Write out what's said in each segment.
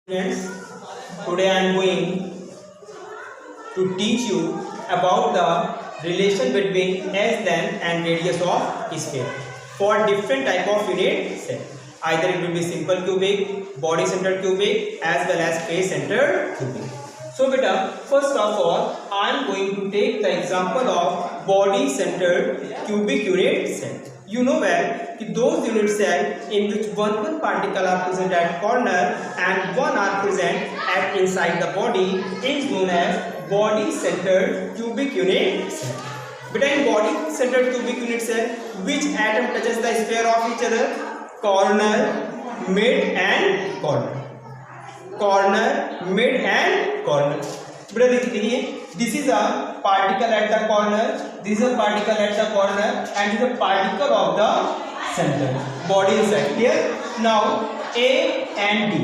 Students, today I am going to teach you about the relation between S length and radius of sphere for different type of unit cell. Either it will be simple cubic, body centered cubic as well as face centered cubic. So beta, first of all I am going to take the example of body centered cubic unit cell. You know well those unit cell in which one particle are present at corner and one are present at inside the body is known as body centered cubic unit cell. But in body centered cubic unit cell, which atom touches the sphere of each other? Corner, mid and corner. Corner, mid and corner. बेटा देखिए, this is a particle at the corner, this is a particle at the corner, and this is a particle of the center. Body is right here. Now A and D.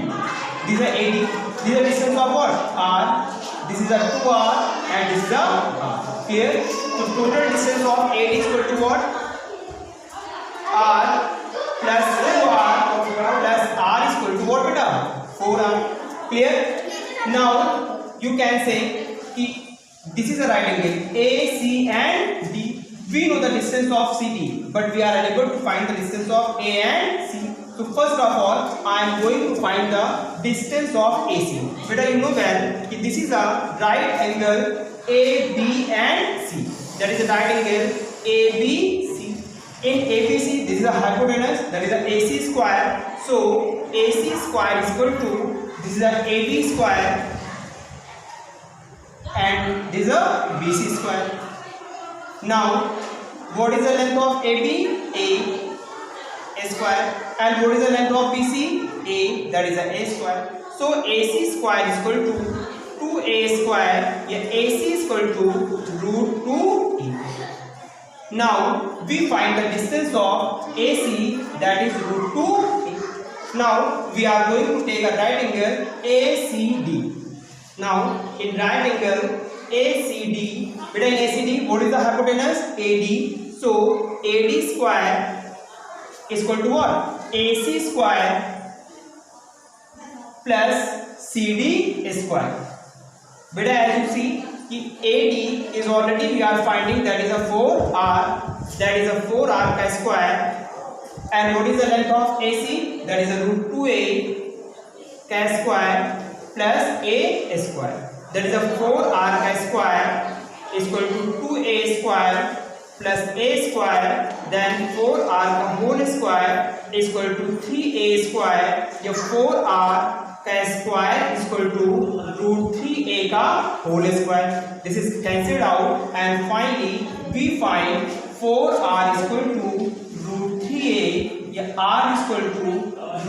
These are AD. These are distance of what? R. This is a 2R and this is a R. Clear? So total distance of AD is equal to what? R plus 2R plus R is equal to what beta? 4R. Clear? Now you can say this is a right angle A, C and D. We know the distance of CD, but we are unable to find the distance of A and C. So first of all, I am going to find the distance of AC. Beta, you know well this is a right angle AB and C. That is a right angle ABC. In ABC, this is a hypotenuse. That is a AC square. So AC square is equal to this is a AB square. And this is a BC square. Now, what is the length of AB? A square. And what is the length of BC? A, that is a square. So, AC square is equal to 2A square. Yeah, AC is equal to root 2E. Now, we find the distance of AC, that is root 2E. Now, we are going to take a right angle ACD. Now, in right angle ACD, beta in ACD, what is the hypotenuse? AD. So, AD square is equal to what? AC square plus CD square. Beta, as you see, AD is already we are finding that is a 4R. That is a 4R square. And what is the length of AC? That is a root 2A square plus A square. That is a 4R square is equal to 2A square plus A square, then 4R whole square is equal to 3A square. Your 4R square is equal to root 3A का whole square. This is cancelled out and finally we find 4R is equal to root 3A. या R is equal to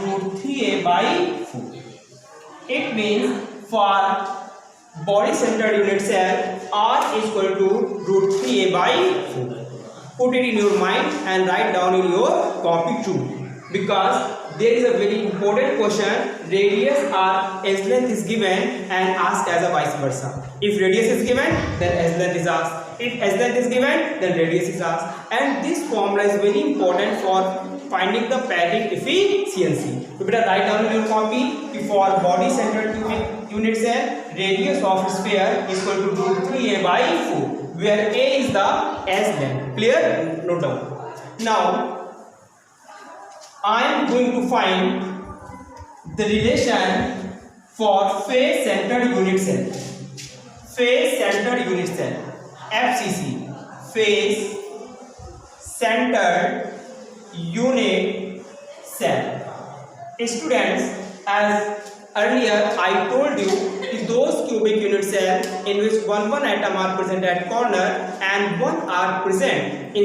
root 3A by 4. It means for body centered unit cell, R is equal to root 3A by 4. Put it in your mind and write down in your copy too. Because there is a very important question, radius or S length is given and asked as a vice versa. If radius is given, then S length is asked. If S length is given, then radius is asked. And this formula is very important for finding the pairing efficiency. So better write down in your copy for body centered cubic unit cell, radius of sphere is equal to root 3A by 4, where A is the S length. Clear? Note down. Now, I am going to find the relation for face centered unit cell. Face centered unit cell, FCC, face centered unit cell. Students, as earlier I told you, those cubic unit cell in which one atom are present at corner and one are present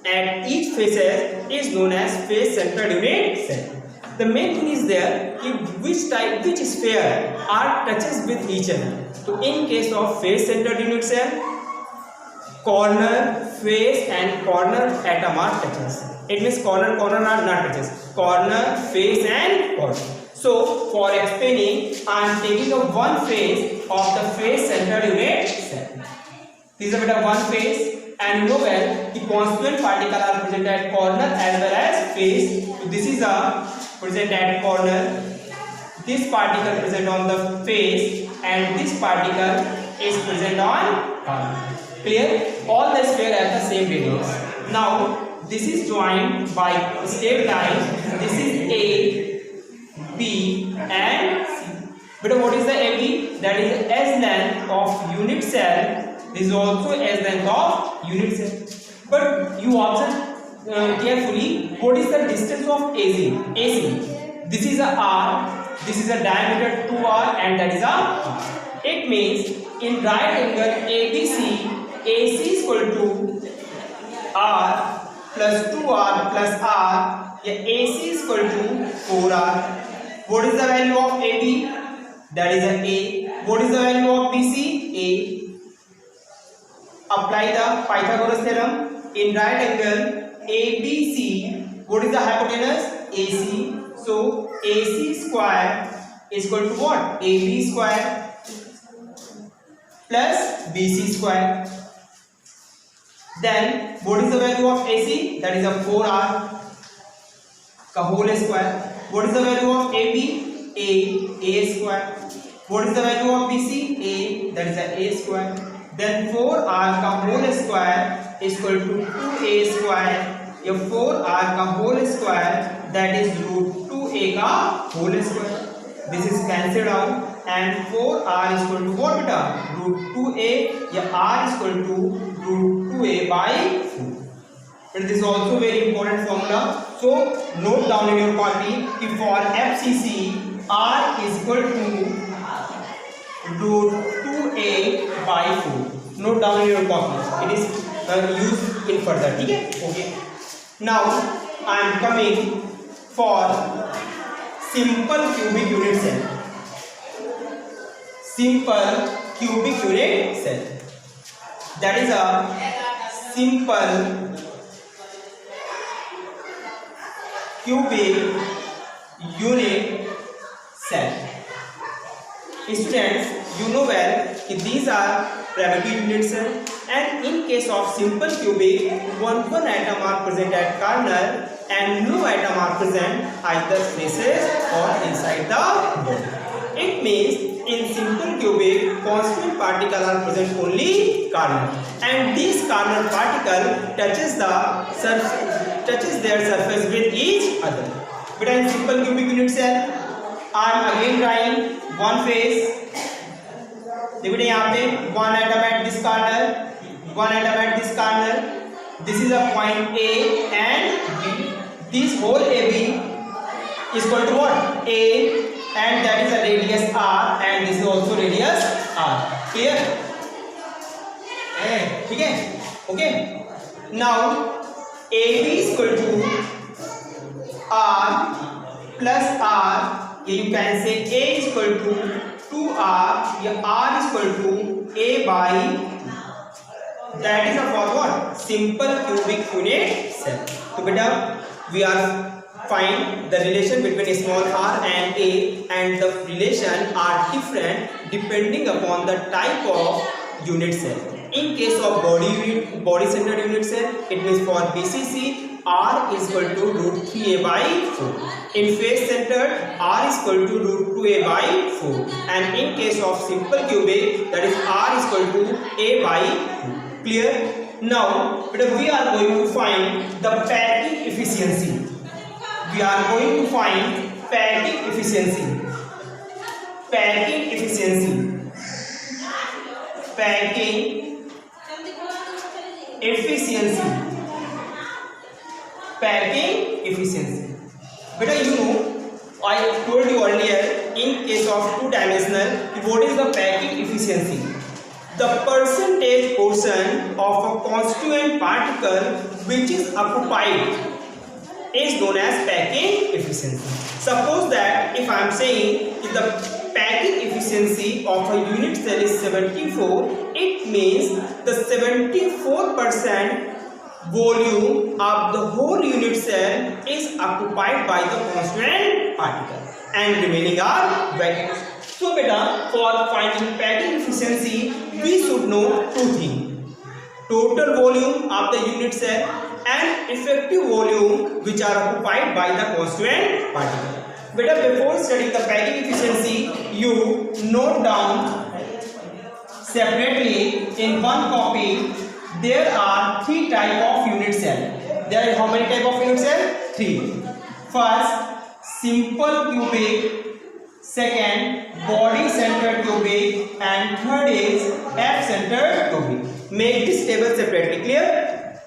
at each faces is known as face centered unit cell. The main thing is there which sphere are touches with each other. So in case of face centered unit cell, corner, face and corner atom are touches. It means corner are not touches. Corner, face and corner. So for explaining, I am taking a one face of the face centered unit cell. This is a bit of one face, and you know well the constituent particle are present at corner as well as face. So this is a present at corner. this particle present on the face and this particle is present on corner. Clear? All the sphere have the same radius. Now this is joined by straight line. This is A, B and C. But what is the AB? That is S length of unit cell. This is also S length of unit cell. But you observe carefully, what is the distance of AC? This is a R, this is a diameter 2R and that is a R. It means in right angle ABC, AC is equal to R plus 2R plus R. AC is equal to 4R. What is the value of AB? That is A. What is the value of BC? A. Apply the Pythagoras theorem. In right angle ABC, what is the hypotenuse? AC. So AC square is equal to what? AB square plus BC square. Then what is the value of AC? That is a 4R ka whole square. What is the value of AB? A square. What is the value of BC? A, that is a square. Then 4R ka whole square is equal to 2A square. Your 4R ka whole square, that is root 2A ka whole square. This is cancelled out and 4R is equal to what beta? Root 2A. Your R is equal to root 2A by 4. But this is also very important formula. So note down in your copy कि for FCC R is equal to root 2A by 4. Note down in your copy. It is used in further. Okay. Now I am coming for simple cubic unit cell. Simple cubic unit cell. That is a simple cubic unit cell. Students, you know well that these are primitive unit cell, and in case of simple cubic, one atom are present at corner and no atom are present either faces or inside the body. It means in simple cubic, constant particle are present only corner, and this corner particle touches their surface with each other. But in simple cubic unit cell, I am again drawing one face. देखिए यहाँ पे one atom at this corner, one atom at this corner. This is a point A and B. This whole AB is equal to what? A, and that is a radius R, and this is also radius R. Clear? ठीक है? Okay. Now AB is equal to R plus R. You can say A is equal to 2R. Your R is equal to A by 2. That is for what? Simple cubic unit cell. So beta, we are find the relation between small r and A, and the relation are different depending upon the type of unit cell. In case of body centered unit cell, it means for BCC, R is equal to root 3A by 4. In face centered, R is equal to root 2A by 4. And in case of simple cubic, that is R is equal to A by 2. Clear? Now, we are going to find the packing efficiency. We are going to find packing efficiency. Packing efficiency. Packing efficiency. Packing efficiency. Beta, you know, I told you earlier, in case of two-dimensional, what is the packing efficiency? The percentage portion of a constituent particle which is occupied is known as packing efficiency. Suppose that if I am saying if the packing efficiency of a unit cell is 74, it means the 74% volume of the whole unit cell is occupied by the constituent particle and remaining are vacuum. So beta, for finding packing efficiency, we should know two things: total volume of the unit cell and effective volume which are occupied by the constituent particle. Beta, before studying the packing efficiency, you note down separately in one copy. There are 3 type of unit cell. There are how many type of unit cell? 3. First, simple cubic. Second, body centered cubic, and third is F centered cubic. Make this table separately. Clear?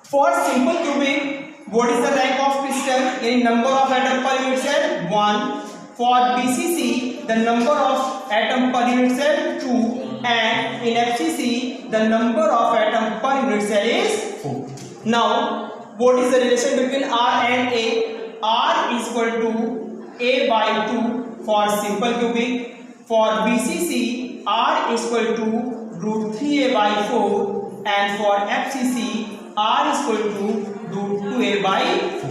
For simple cubic, what is the rank of crystal in number of atom per unit cell? 1. For BCC, the number of atom per unit cell 2, and in FCC, the number of atom per unit cell is 4. Now, what is the relation between R and A? R is equal to A by 2 for simple cubic. For BCC, R is equal to root 3A by 4, and for FCC, R is equal to root 2A by 4.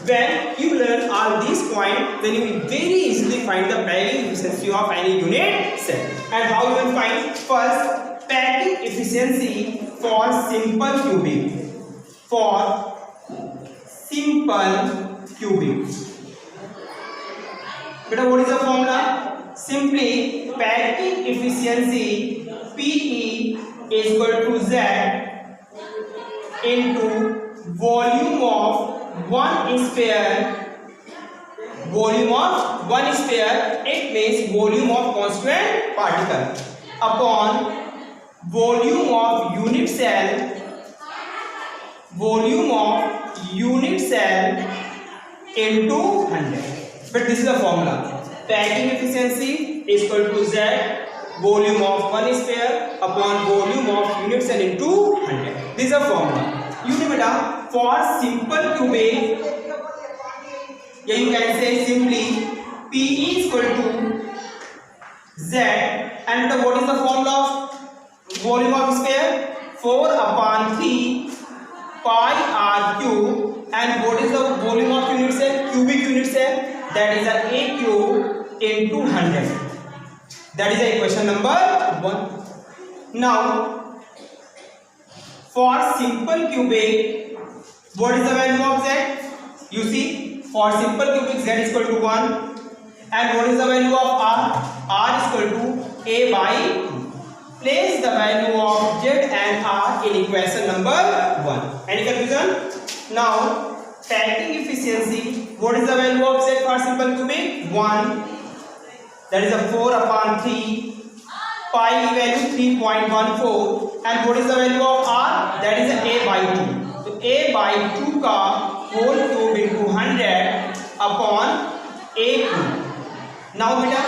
When you learn all these points, then you will very easily find the packing efficiency of any unit cell. And how you will find? First, packing efficiency for simple cubic. For simple cubic. But what is the formula? Simply packing efficiency PE is equal to Z into volume of one sphere. Volume of one sphere, it means volume of constant particle, upon volume of unit cell. Volume of unit cell into 100. But this is the formula. Packing efficiency is equal to Z volume of one sphere upon volume of unit cell into 100. This is the formula. You know beta, for simple cubic, yeah, you can say simply PE is equal to Z, and what is the formula of volume of sphere? 4 upon 3 pi r cube. And what is the volume of unit cell? Cubic unit cell. That is a cube into 100. That is the equation number 1. Now, for simple cubic, what is the value of Z? You see, for simple cubic, Z is equal to 1. And what is the value of R? R is equal to A by 2. Place the value of Z and R in equation number 1. Any confusion? Now, packing efficiency, what is the value of Z for simple cubic? 1. That is a 4 upon 3. Pi value 3.14. And what is the value of R? That is A by 2. So A by 2 ka whole cube into 100 upon A cube. Now beta,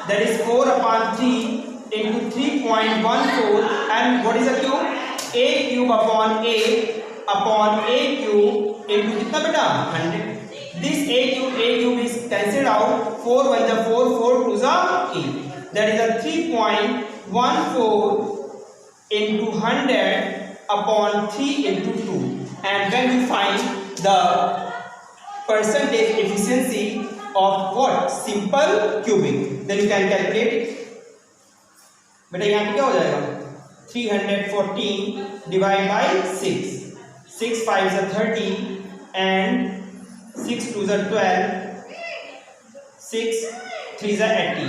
that is 4 upon 3 into 3.14. And what is the cube? A cube upon A cube into kitna beta? 100. This A cube is cancelled out. 4 1 is 4, 4 2 is 8. That is a 3.14 into 100 upon 3 into 2. And when we find the percentage efficiency of what? Simple cubic, then you can calculate it. बेटा यहाँ पे क्या हो जाएगा? 314 divided by 6. 6 5 is 30 and 6 2 is 12. 6 3 is 80.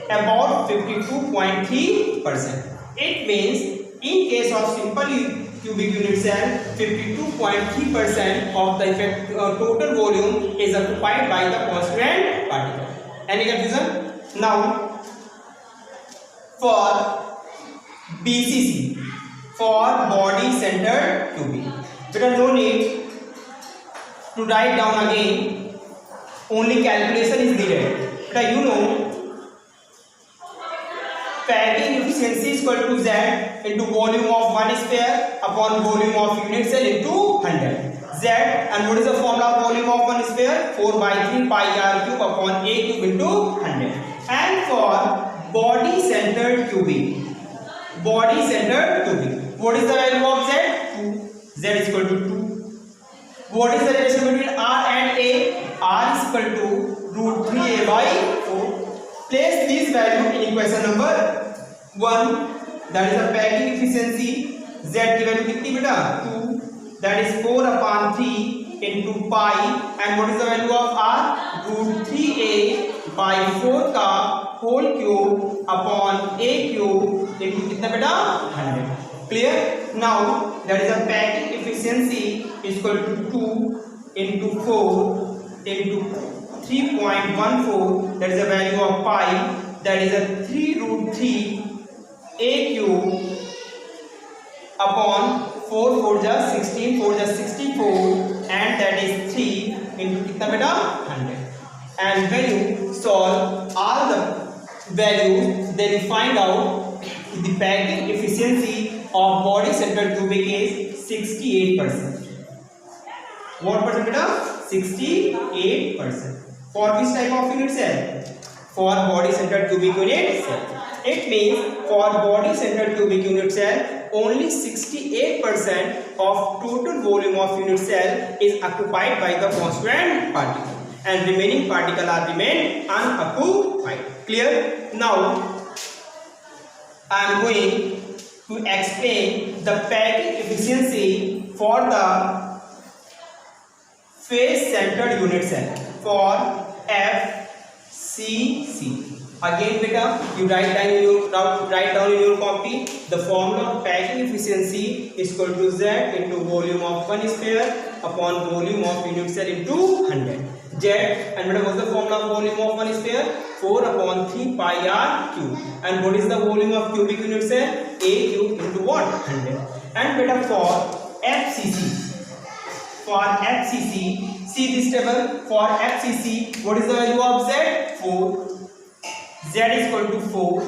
About 52.3%. It means in case of simple cubic unit cell, 52.3% of the effect total volume is occupied by the constant particle. Any confusion? Now, for BCC, for body centered cubic, there is no need to write down again. Only calculation is needed. But you know, packing efficiency is equal to Z into volume of one sphere upon volume of unit cell into 100. Z, and what is the formula of volume of one sphere? 4 by 3 pi r cube upon A cube into 100. And for body centered cubic, what is the value of Z? 2. Z is equal to 2. What is the relation between R and A? R is equal to root 3A by 4. Place this value in equation number 1. That is the packing efficiency. Z की value कितनी बेटा? 2. That is 4 upon 3 into pi, and what is the value of r? Root 3a by 4 का whole cube upon a cube into कितना बेटा 100. Clear? Now that is a packing efficiency is equal to 2 into 4 into 3.14, that is the value of pi, that is a 3 root 3 a cube upon 4 4 जा 16, 4 जा 64, and that is 3 into कितना बेटा 100. And when you solve all the values, then you find out the packing efficiency of body centered cubic is 68%. What percent beta? 68%. For which type of unit cell? For body centered cubic unit cell. It means for body centered cubic unit cell, only 68% of total volume of unit cell is occupied by the constituent particle, and remaining particle are remain unoccupied. Clear? Now I am going to explain the packing efficiency for the face centered unit cell for FCC. Again beta, you write down in your copy the formula of packing efficiency is equal to Z into volume of one sphere upon volume of unit cell into 100. Z, and what was the formula of volume of one sphere? 4 upon 3 pi r cube. And what is the volume of cubic unit cell? A cube into what? 100. And beta for FCC. For FCC, see this table. For FCC, what is the value of Z? 4. Z is equal to 4.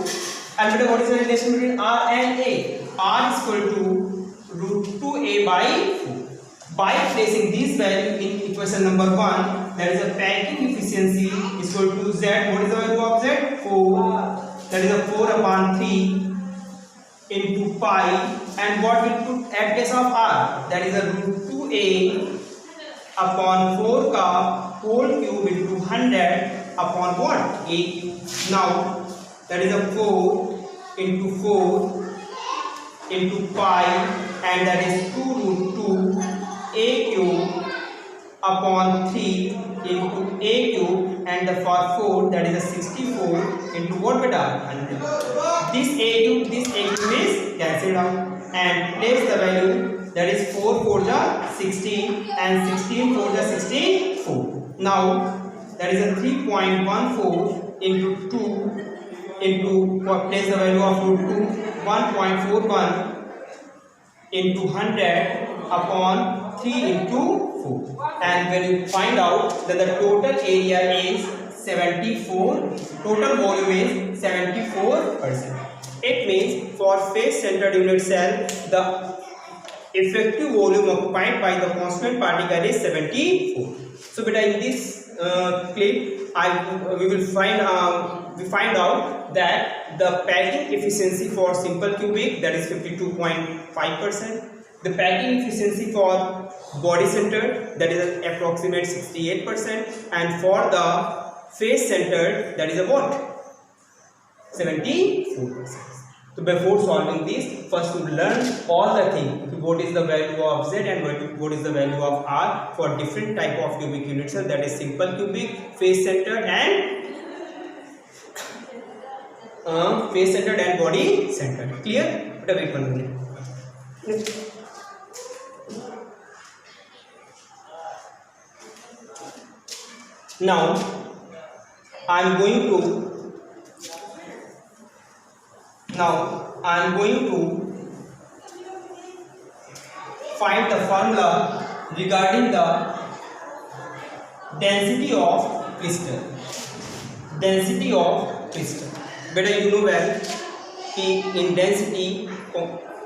And beta, what is the relation between R and A? R is equal to root 2a by 4. By placing this value in equation number 1, that is a packing efficiency is equal to Z. What is the value of Z? 4. That is a 4 upon 3 into pi. And what we put at place of R? That is a root 2a upon 4 का whole cube into 100 upon what? A cube. Now that is a 4 into 4 into pi, and that is 2 root 2 a cube upon 3 into a cube, and the for 4 that is a 64 into what beta? 100. This a cube is cancelled out, and place the value, that is 4 4 ja 16 and 16 4 ja 64. Now that is a 3.14 into 2 into place the value of root 2, 1.41 into 100 upon 3 into 4, and when you find out that the total area is 74, total volume is 74%. It means for face centered unit cell, the effective volume occupied by the constant particle is 74. So beta, in this clip we find out that the packing efficiency for simple cubic, that is 52.5%. The packing efficiency for body centered, that is approximate 68%, and for the face centered, that is about 74%. So before solving this, first to learn all the things, what is the value of Z and what is the value of R for different type of cubic unit cell, that is simple cubic, face centered and body centered. Clear? Wait 1 minute. Now I am going to find the formula regarding the density of crystal. Density of crystal. Better you know well in density,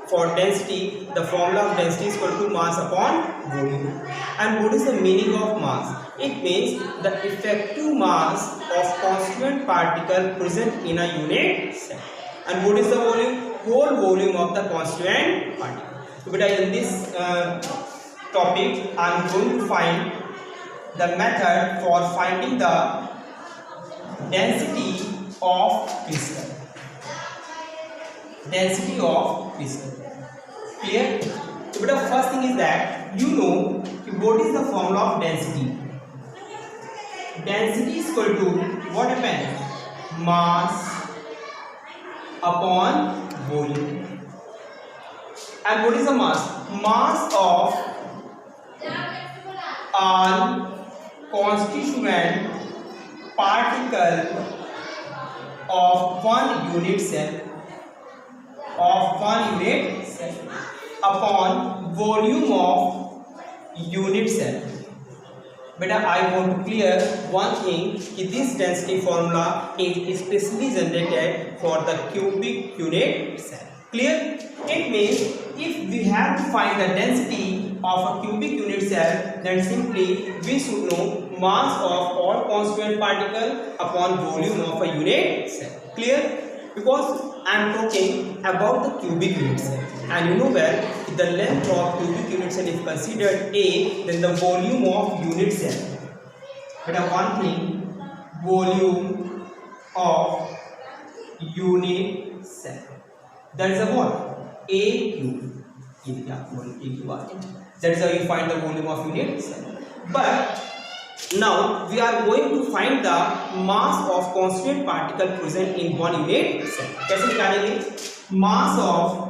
for density, the formula of density is equal to mass upon volume. And what is the meaning of mass? It means the effective mass of constituent particle present in a unit cell. And what is the volume? Whole volume of the constituent particle. So in this topic, I am going to find the method for finding the density of crystal. Density of crystal. Clear? So the first thing is that you know कि what is the formula of density. Density is equal to what happens? Mass upon volume. And what is the mass? Mass of all constituent particle of one unit cell upon volume of unit cell. Beta, I want to clear one thing कि this density formula is specially generated for the cubic unit cell. Clear? It means if we have to find the density of a cubic unit cell, then simply we should know mass of all constituent particle upon volume of a unit cell. Clear? Because I am talking about the cubic unit cell, and you know well if the length of cubic unit cell is considered A, then the volume of unit cell. But one thing, volume of unit cell. That is a what? A cube. That is how you find the volume of unit cell. But now we are going to find the mass of constituent particle present in one unit cell. कैसे निकालेंगे? Mass of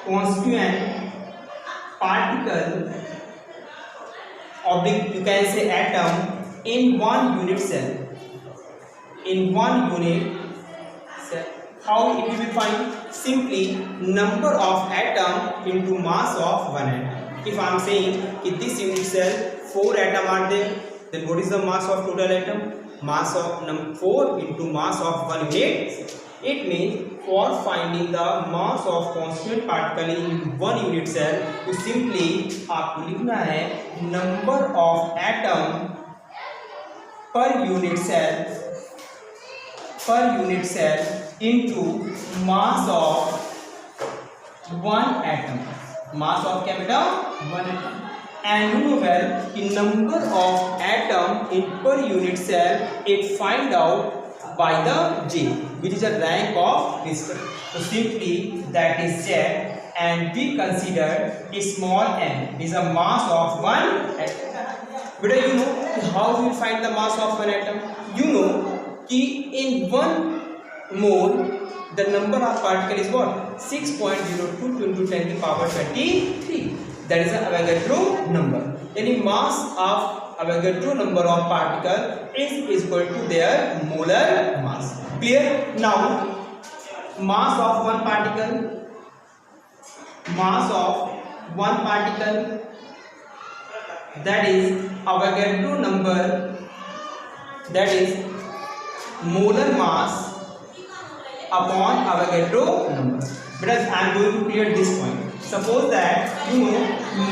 constituent particle, or you can say atom, in one unit cell. In one unit cell. How it will be found? Simply number of atom into mass of one atom. If I am saying in this unit cell 4 atom are there, then what is the mass of total atom? Mass of 4 into mass of one unit. It means for finding the mass of constituent particle in one unit cell, तो simply आपको लिखना है number of atom per unit cell into mass of one atom. Mass of क्या बेटा? One atom. And you know well in number of atom in per unit cell, it find out by the J, which is a rank of crystal. So simply that is Z, and we consider a small m is a mass of one atom. But you know how we find the mass of one atom? You know कि in one mole the number of particle is what? 6.02 into 10 to the power 23. That is the Avogadro number. Any mass of Avogadro number of particle is equal to their molar mass. Clear? Now, mass of one particle, that is Avogadro number, that is molar mass upon Avogadro number. But I am going to clear this point. Suppose that you know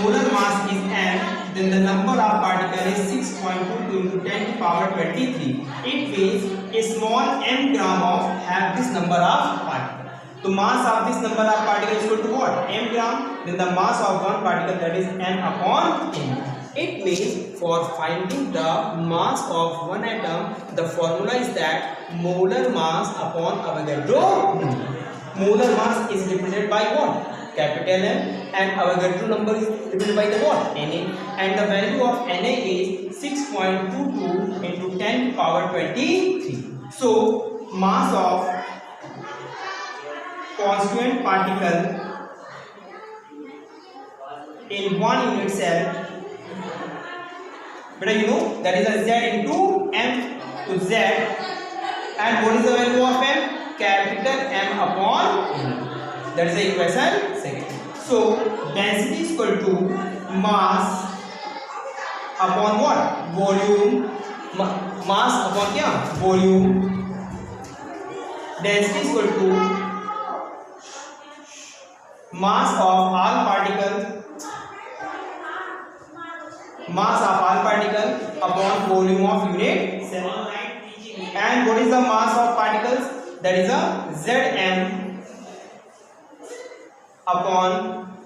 molar mass is m, then the number of particle is 6.22 into 10 to the power 23. It means a small m gram of have this number of particle. So mass of this number of particle is equal to what? M gram. Then the mass of one particle, that is m upon m. It means for finding the mass of one atom, the formula is that molar mass upon Avogadro number. Molar mass is represented by what? Capital M, and Avogadro number is represented by the what? Na, and the value of Na is 6.22 into 10 to the power 23. So mass of constituent particle in one unit cell, but you know that is a Z into M to Z, and what is the value of M? Capital M upon N. That is the equation second. So density is equal to mass upon what? Volume. Mass upon क्या? Volume. Density is equal to mass of all particle. Mass of all particle upon volume of unit cell. And what is the mass of particles? That is a Zm upon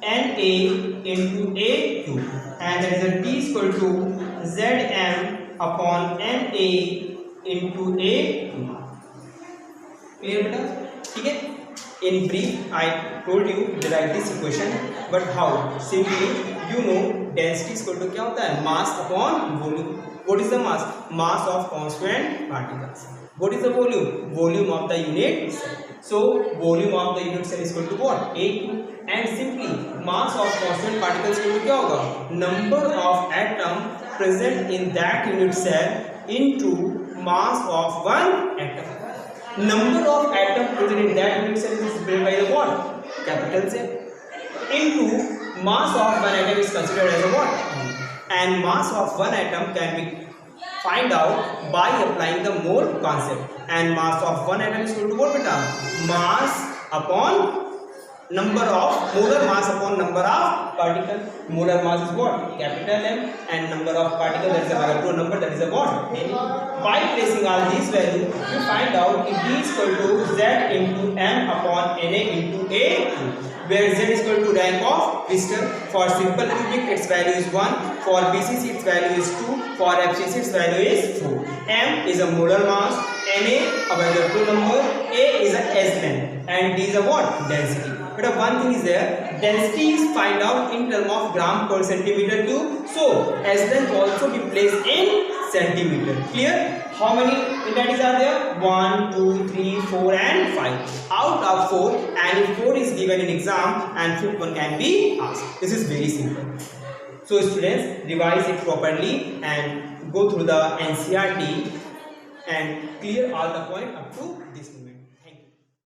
Na into A cube, and that is a T is equal to Zm upon Na into A cube. Clear बेटा? ठीक है? In brief, I told you to write this equation. But how? Simply you know density is equal to क्या होता है? Mass upon volume. What is the mass? Mass of constant particles. What is the volume? Volume of the unit cell. So volume of the unit cell is equal to what? A2. And simply mass of constant particles equal to क्या होगा? Number of atom present in that unit cell into mass of one atom. Number of atom present in that unit cell is represented by the what? Capital Z. Into mass of one atom is considered as a what? And mass of one atom can be find out by applying the mole concept. And mass of one atom is equal to what beta? Mass upon number of molar mass upon number of particle. Molar mass is what? Capital M. And number of particle, that is a Avogadro number, that is a what? N. By placing all these values, you find out if D is equal to Z into M upon Na into A2, where Z is equal to rank of crystal. For simple cubic its value is 1, for BCC its value is 2, for FCC its value is 4. M is a molar mass, Na Avogadro number, A is a S length, and D is a what? Density. But one thing is there, density is find out in term of gram per centimeter cube. So S length also be placed in centimeter. Clear? How many entities are there? 1, 2, 3, 4 and 5. Out of 4, and if 4 is given in exam and fifth one can be asked. This is very simple. So students, revise it properly and go through the NCERT and clear all the point up to this moment.